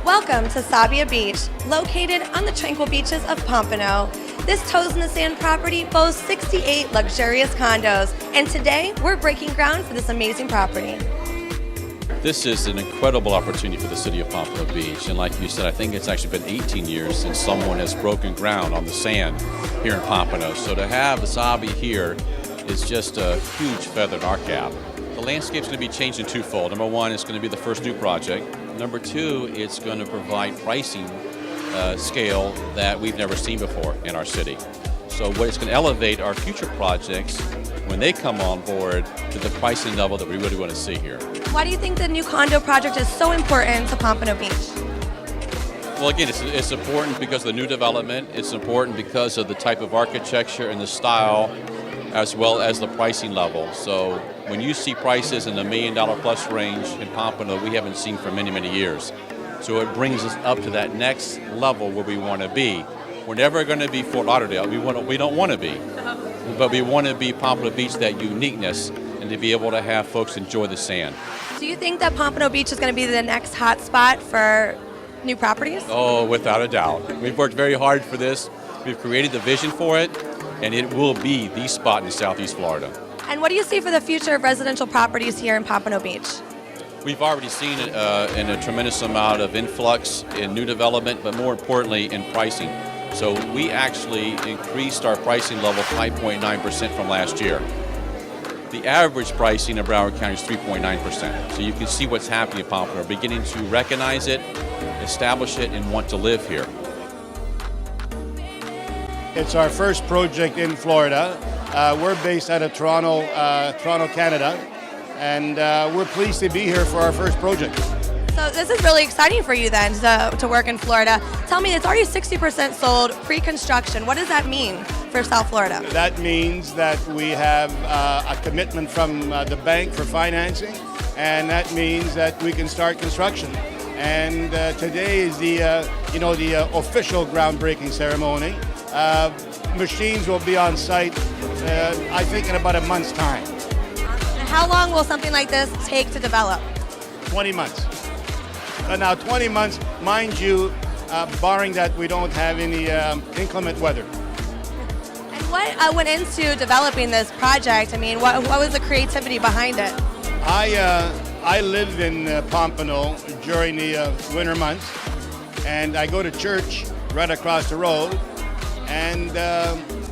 Welcome to Sabbia Beach, located on the tranquil beaches of Pompano. This toes in the sand property boasts 68 luxurious condos, and today we're breaking ground for this amazing property. This is an incredible opportunity for the city of Pompano Beach, and like you said, I think it's actually been 18 years since someone has broken ground on the sand here in Pompano. So to have the Sabbia here is just a huge feather in our cap. The landscape's going to be changed in twofold. Number one, it's going to be the first new project. Number two, it's going to provide pricing scale that we've never seen before in our city. So what it's going to elevate our future projects when they come on board to the pricing level that we really want to see here. Why do you think the new condo project is so important to Pompano Beach? Well, again, it's important because of the new development. It's important because of the type of architecture and the style, as well as the pricing level. So when you see prices in the $1 million plus range in Pompano, we haven't seen for many, many years. So it brings us up to that next level where we want to be. We're never going to be Fort Lauderdale. We don't want to be. But we want to be Pompano Beach, that uniqueness, and to be able to have folks enjoy the sand. Do you think that Pompano Beach is going to be the next hot spot for new properties? Oh, without a doubt. We've worked very hard for this. We've created the vision for it, and it will be the spot in Southeast Florida. And what do you see for the future of residential properties here in Pompano Beach? We've already seen in a tremendous amount of influx in new development, but more importantly in pricing. So we actually increased our pricing level 5.9% from last year. The average pricing in Broward County is 3.9%. So you can see what's happening in Pompano. We're beginning to recognize it, establish it, and want to live here. It's our first project in Florida. We're based out of Toronto, Canada, and we're pleased to be here for our first project. So this is really exciting for you then to work in Florida. Tell me, it's already 60% sold pre-construction. What does that mean for South Florida? That means that we have a commitment from the bank for financing, and that means that we can start construction. And today is the official groundbreaking ceremony. Machines will be on site, I think, in about a month's time. And how long will something like this take to develop? 20 months. Now, 20 months, mind you, barring that we don't have any inclement weather. And what went into developing this project? I mean, what was the creativity behind it? I live in Pompano during the winter months, and I go to church right across the road, and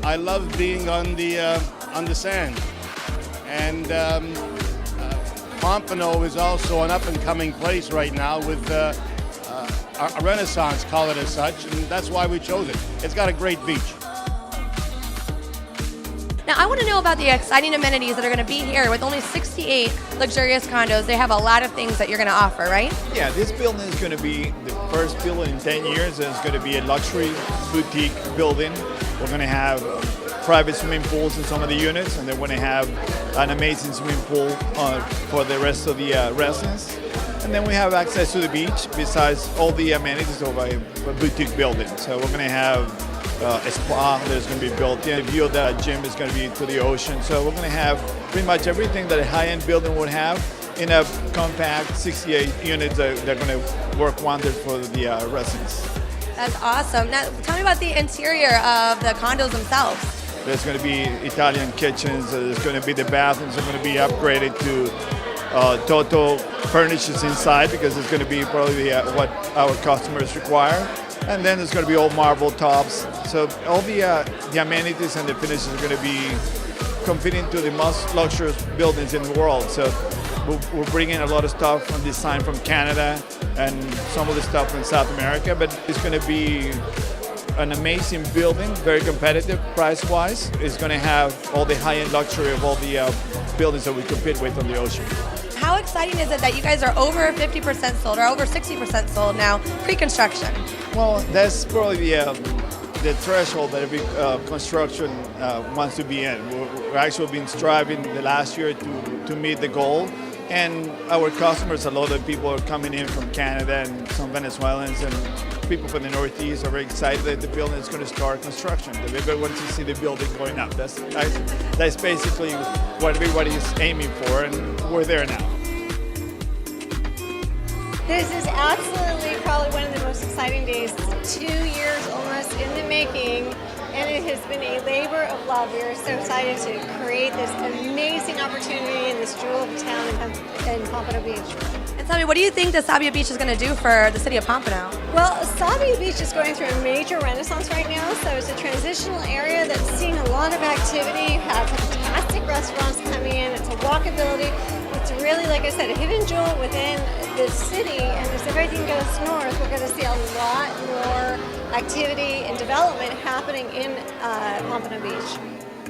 I love being on the sand. And Pompano is also an up-and-coming place right now with a renaissance, call it as such, and that's why we chose it. It's got a great beach. Now, I want to know about the exciting amenities that are going to be here. With only 68 luxurious condos, they have a lot of things that you're going to offer, right? Yeah, this building is going to be the first building in 10 years, and it's going to be a luxury boutique building. We're going to have private swimming pools in some of the units, and then we're going to have an amazing swimming pool for the rest of the residents. And then we have access to the beach besides all the amenities of a boutique building. So we're going to have a spa that's going to be built in. The view of the gym is going to be to the ocean. So we're going to have pretty much everything that a high-end building would have in a compact 68 units that are going to work wonders for the residents. That's awesome. Now, tell me about the interior of the condos themselves. There's going to be Italian kitchens. There's going to be the bathrooms are going to be upgraded to total furnishings inside, because it's going to be probably what our customers require. And then there's going to be all marble tops. So all the amenities and the finishes are going to be competing to the most luxurious buildings in the world. So we're bringing a lot of stuff and design from Canada and some of the stuff from South America, but it's going to be an amazing building, very competitive price-wise. It's going to have all the high-end luxury of all the buildings that we compete with on the ocean. How exciting is it that you guys are over 50% sold, or over 60% sold now, pre-construction? Well, that's probably the threshold that every construction wants to be in. We're actually been striving the last year to meet the goal. And our customers, a lot of people are coming in from Canada and some Venezuelans and people from the Northeast are very excited that the building is going to start construction. Everybody wants to see the building going up. That's basically what everybody is aiming for, and we're there now. This is absolutely probably one of the most exciting days. It's 2 years almost in the making, and it has been a labor of love. We are so excited to create this amazing opportunity in this jewel of a town in Pompano Beach. And tell me, what do you think the Sabbia Beach is going to do for the city of Pompano? Well, Sabbia Beach is going through a major renaissance right now, so it's a transitional area that's seeing a lot of activity. You have fantastic restaurants coming in, it's a walkability. It's really, like I said, a hidden jewel within the city, and as everything goes north, we're going to see a lot more activity and development happening in Pompano Beach.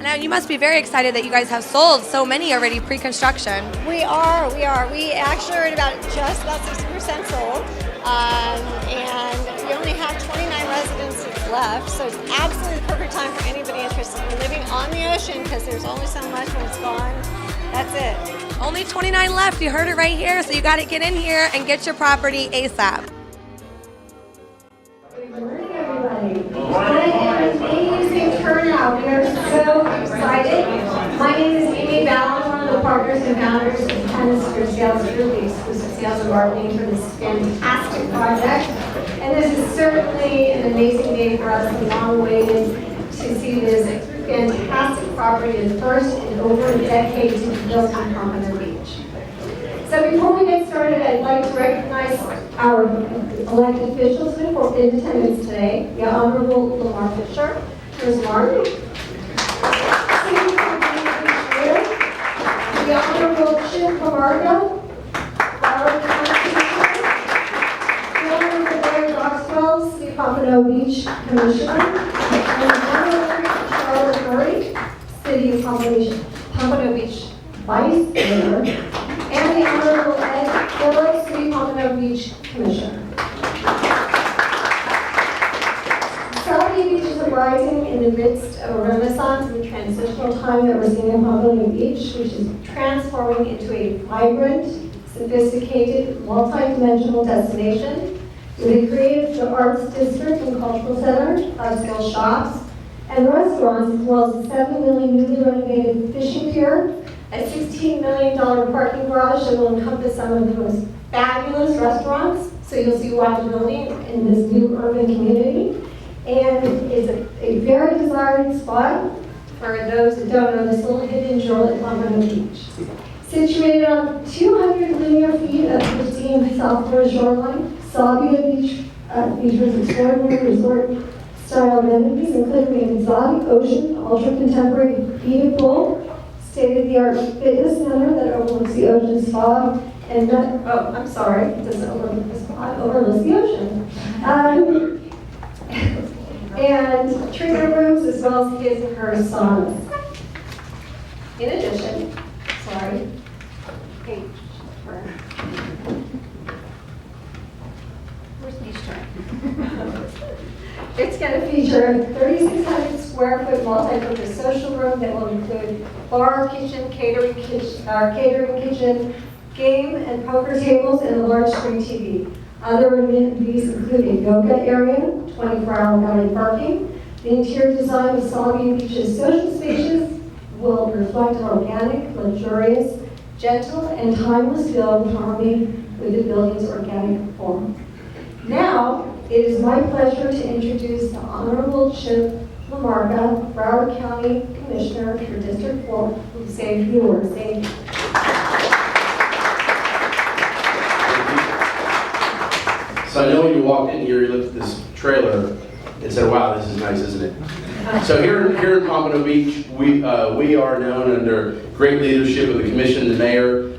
Now, you must be very excited that you guys have sold so many already pre-construction. We are. We actually are at just about 60% sold, and we only have 29 residences left, so it's absolutely the perfect time for anybody interested in living on the ocean, because there's only so much when it's gone. That's it. Only 29 left. You heard it right here, so you got to get in here and get your property ASAP. Good morning, everybody. What an amazing turnout. We are so excited. My name is Amy Ballon, one of the partners and founders of Tennis for Sales Group, the exclusive sales and marketing for this fantastic project. And this is certainly an amazing day for us, long awaited to see this fantastic property, the first in over a decade to be built on Pompano Beach. So before we get started, I'd like to recognize our elected officials in attendance today. The Honorable Lamar Fisher, Ms. Mark. The Honorable Chip Camargo, our Constitution. The Honorable Larry Boxwell, City Pompano Beach Commissioner. And the Honorable Charlotte Murray, City of Pompano Beach Vice Mayor. And the Honorable Ed Phillips, City Pompano Beach Commissioner. Sabbia Beach is arising in the midst of a renaissance and transitional time that we're seeing in Pompano Beach, which is transforming into a vibrant, sophisticated, multi-dimensional destination with a creative arts district and cultural center, upscale shops, and restaurants, as well as a $7 million newly renovated fishing pier, a $16 million parking garage that will encompass some of the most fabulous restaurants. So you'll see walkability in this new urban community. And it's a very desired spot for those that don't know this little hidden jewel at Pompano Beach. Situated on 200 linear feet of pristine South Florida shoreline, Sabbia Beach features extraordinary resort-style amenities, including an exotic ocean, ultra-contemporary heated pool, state-of-the-art fitness center that overlooks the ocean spa, and it doesn't overlook the spa, it overlooks the ocean. And treatment rooms as well as his and her saunas. In addition, where's Beach Turn? It's going to feature a 3,600 square foot multi-purpose social room that will include bar, kitchen, catering kitchen, game and poker tables, and a large screen TV. Other amenities include a yoga area, 24-hour valet parking. The interior design of Sabbia Beach's social spaces will reflect an organic, luxurious, gentle, and timeless feel in harmony with the building's organic form. Now, it is my pleasure to introduce the Honorable Chip Lamarca, Broward County Commissioner for District 4, who will say a few words. Thank you. So I know when you walked in here, you looked at this trailer and said, wow, this is nice, isn't it? So here in Pompano Beach, we are known under great leadership of the commission, the mayor,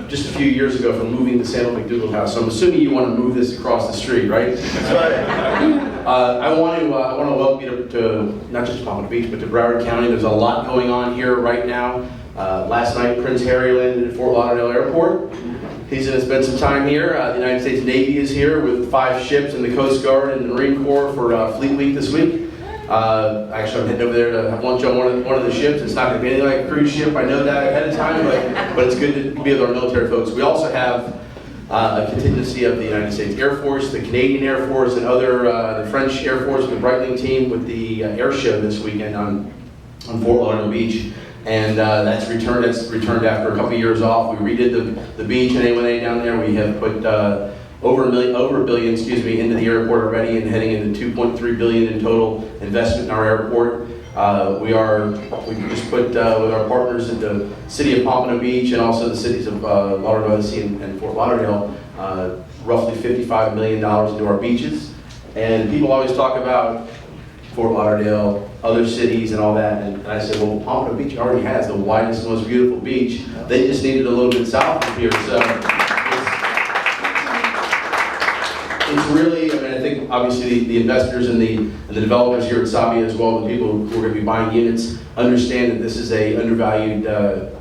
just a few years ago from moving the Sandal McDougal House. So I'm assuming you want to move this across the street, right? That's right. I want to welcome you to not just Pompano Beach, but to Broward County. There's a lot going on here right now. Last night, Prince Harry landed at Fort Lauderdale Airport. He's going to spend some time here. The United States Navy is here with 5 ships, and the Coast Guard and the Marine Corps for Fleet Week this week. Actually, I'm heading over there to have lunch on one of the ships. It's not going to be anything like a cruise ship. I know that ahead of time, but it's good to be with our military folks. We also have a contingency of the United States Air Force, the Canadian Air Force, and the French Air Force, the Breitling team with the air show this weekend on Fort Lauderdale Beach. And that's returned after a couple of years off. We redid the beach and A1A down there. We have put over a billion, into the airport already, and heading into 2.3 billion in total investment in our airport. We just put with our partners at the City of Pompano Beach and also the cities of Lauderdale and Fort Lauderdale, roughly $55 million into our beaches. And people always talk about Fort Lauderdale, other cities and all that, and I said, well, Pompano Beach already has the widest, most beautiful beach. They just needed a little bit south of here, so it's really, I mean, I think obviously the investors and the developers here at Sabbia as well, the people who are going to be buying units, understand that this is a undervalued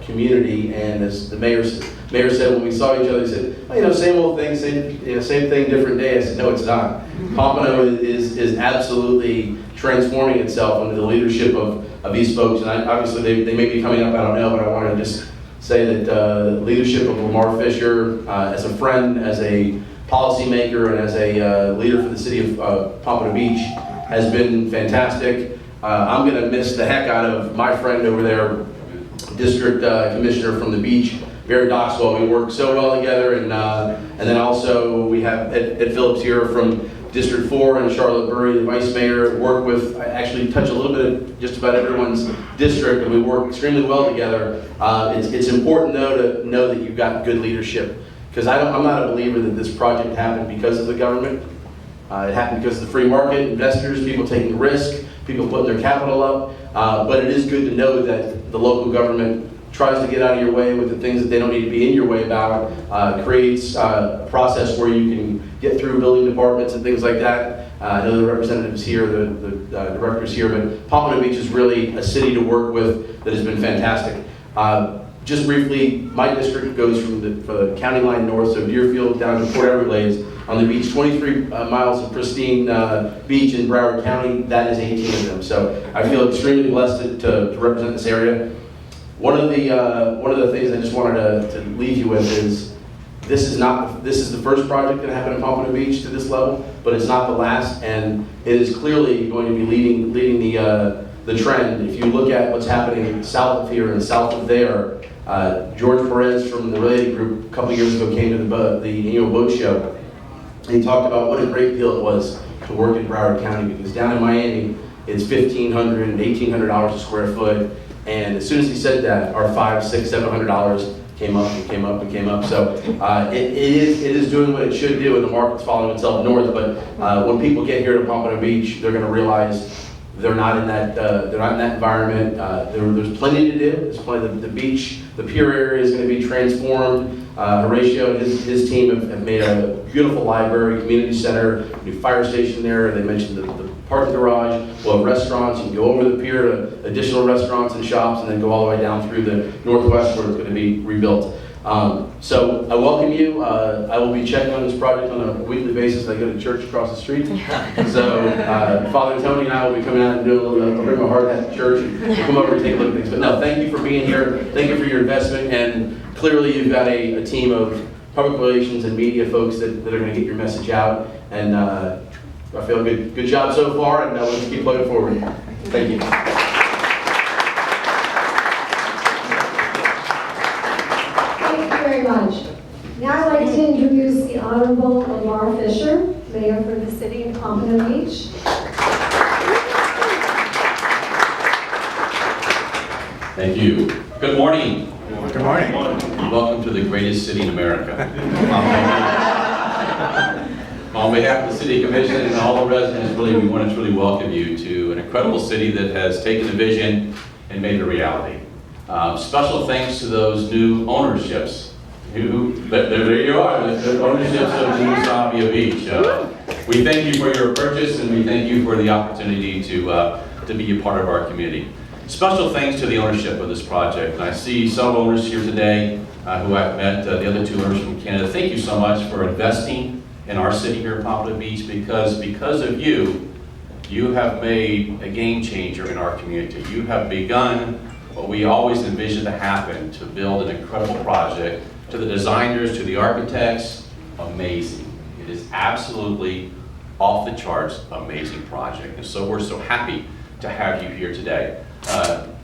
community, and as the mayor said when we saw each other, he said, well, same old thing, same thing, different day. I said, no, it's not. Pompano is absolutely transforming itself under the leadership of these folks, and obviously they may be coming up, I don't know, but I want to just say that the leadership of Lamar Fisher, as a friend, as a policymaker, and as a leader for the city of Pompano Beach, has been fantastic. I'm going to miss the heck out of my friend over there, District Commissioner from the beach, Barry Doxwell. We work so well together, and then also we have Ed Phillips here from District 4 and Charlotte Burry, the Vice Mayor. I actually touch a little bit of just about everyone's district, and we work extremely well together. It's important though to know that you've got good leadership, because I'm not a believer that this project happened because of the government. It happened because of the free market, investors, people taking risk, people putting their capital up. But it is good to know that the local government tries to get out of your way with the things that they don't need to be in your way about, creates a process where you can get through building departments and things like that. I know the representatives here, the directors here, but Pompano Beach is really a city to work with that has been fantastic. Just briefly, my district goes from the county line north, so Deerfield down to Port Everglades. On the beach, 23 miles of pristine beach in Broward County, that is 18 of them. So I feel extremely blessed to represent this area. One of the things I just wanted to leave you with is this is the first project that happened in Pompano Beach to this level, but it's not the last, and it is clearly going to be leading the trend. If you look at what's happening south of here and south of there, George Perez from the Related Group a couple years ago came to the annual boat show, and he talked about what a great deal it was to work in Broward County, because down in Miami it's $1,500 and $1,800 a square foot. And as soon as he said that, our $500, $600, $700 came up and came up and came up. So it is doing what it should do, and the market's following itself north. But when people get here to Pompano Beach, they're going to realize they're not in that environment. There's plenty to do. There's plenty. The beach, the pier area is going to be transformed. Horatio and his team have made a beautiful library, community center, new fire station there. They mentioned the parking garage. We'll have restaurants. You can go over the pier to additional restaurants and shops, and then go all the way down through the northwest where it's going to be rebuilt. So I welcome you. I will be checking on this project on a weekly basis. I go to church across the street. So Father Tony and I will be coming out and doing a little, I'll bring my heart at the church and come over and take a look at things. But no, thank you for being here. Thank you for your investment. And clearly you've got a team of public relations and media folks that are going to get your message out. And I feel good job so far, and let's keep plugging forward. Thank you. Very much. Now I'd like to introduce the Honorable Lamar Fisher, Mayor for the City of Pompano Beach. Thank you. Good morning. Good morning. Welcome to the greatest city in America. On behalf of the City Commission and all the residents, we want to truly welcome you to an incredible city that has taken the vision and made it a reality. Special thanks to those new ownerships. There you are, the ownerships of New Sabbia Beach. We thank you for your purchase, and we thank you for the opportunity to be a part of our community. Special thanks to the ownership of this project. And I see some owners here today who I've met, the other two owners from Canada. Thank you so much for investing in our city here at Pompano Beach, because of you, you have made a game changer in our community. You have begun what we always envisioned to happen, to build an incredible project. To the designers, to the architects, amazing. It is absolutely off the charts, amazing project. And so we're so happy to have you here today.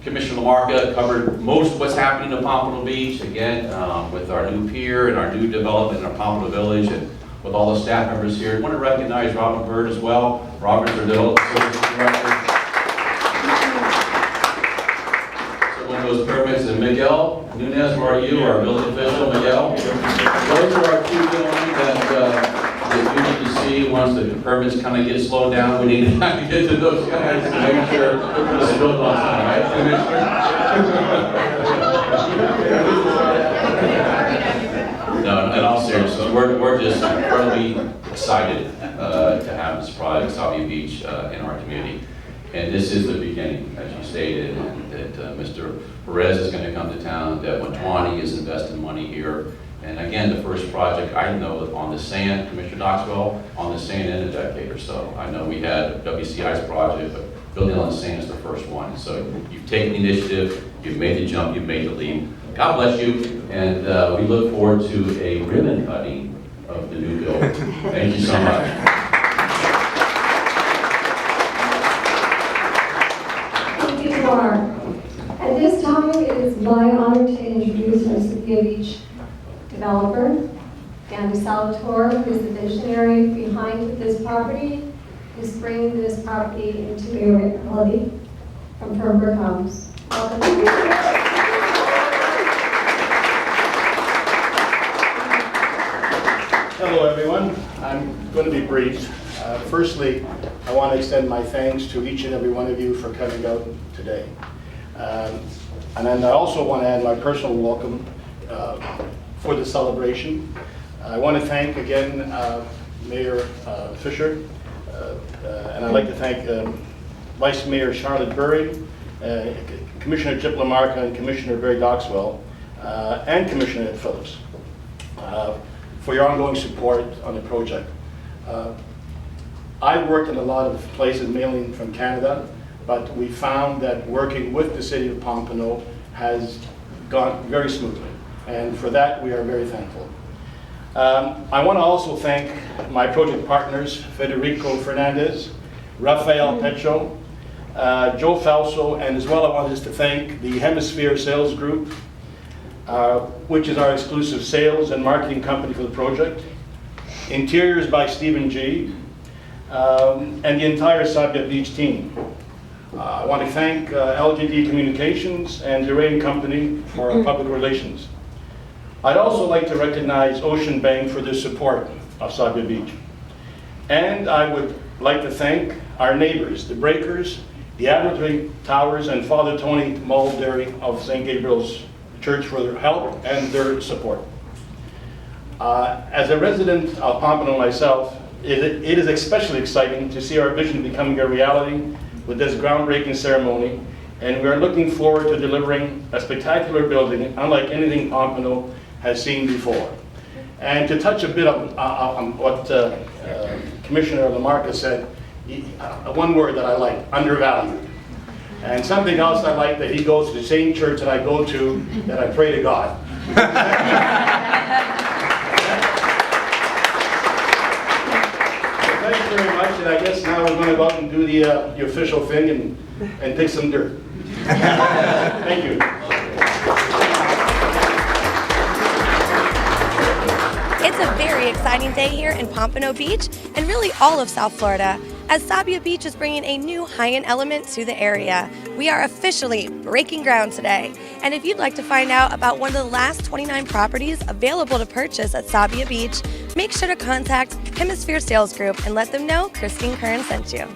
Commissioner Lamarca covered most of what's happening in Pompano Beach, again, with our new pier and our new development in our Pompano Village, and with all the staff members here. I want to recognize Robin Bird as well, Robert Verdell, Services Director. So one of those permits, and Miguel Nunez, where are you, our building official, Miguel? Those are our two gentlemen that we need to see once the permits kind of get slowed down. We need to kind of get to those guys to make sure it's built on time, right, Commissioner? No, in all seriousness, we're just incredibly excited to have this project, Sabbia Beach, in our community. And this is the beginning, as you stated, and that Mr. Perez is going to come to town, that 120 is investing money here. And again, the first project I know on the sand, Commissioner Doxwell, on the sand in a decade or so. I know we had a WCI's project, but building on the sand is the first one. So you've taken the initiative, you've made the jump, you've made the leap. God bless you, and we look forward to a ribbon cutting of the new building. Thank you so much. Thank you, Mark. At this time, it is my honor to introduce our Sabbia Beach developer, Dan Salvatore, who is the visionary behind this property, who's bringing this property into a reality from Pembroke Homes. Welcome. Hello, everyone. I'm going to be brief. Firstly, I want to extend my thanks to each and every one of you for coming out today. And then I also want to add my personal welcome for the celebration. I want to thank again Mayor Fisher, and I'd like to thank Vice Mayor Charlotte Burry, Commissioner Chip Lamarca, and Commissioner Barry Doxwell, and Commissioner Ed Phillips for your ongoing support on the project. I've worked in a lot of places, mainly from Canada, but we found that working with the City of Pompano has gone very smoothly, and for that we are very thankful. I want to also thank my project partners, Federico Fernandez, Rafael Pecho, Joe Falso, and as well I wanted to thank the Hemisphere Sales Group, which is our exclusive sales and marketing company for the project, Interiors by Stephen G., and the entire Sabbia Beach team. I want to thank LGD Communications and the Rain Company for our public relations. I'd also like to recognize Ocean Bank for their support of Sabbia Beach. And I would like to thank our neighbors, the Breakers, the Admiralty Towers, and Father Tony Mulderry of St. Gabriel's Church for their help and their support. As a resident of Pompano myself, it is especially exciting to see our vision becoming a reality with this groundbreaking ceremony, and we are looking forward to delivering a spectacular building unlike anything Pompano has seen before. And to touch a bit on what Commissioner Lamarca said, one word that I like, undervalued. And something else I like, that he goes to the same church that I go to, that I pray to God. Thank you very much, and I guess now we're going to go out and do the official thing and take some dirt. Thank you. It's a very exciting day here in Pompano Beach and really all of South Florida, as Sabbia Beach is bringing a new high-end element to the area. We are officially breaking ground today. And if you'd like to find out about one of the last 29 properties available to purchase at Sabbia Beach, make sure to contact Hemisphere Sales Group and let them know Christine Curran sent you.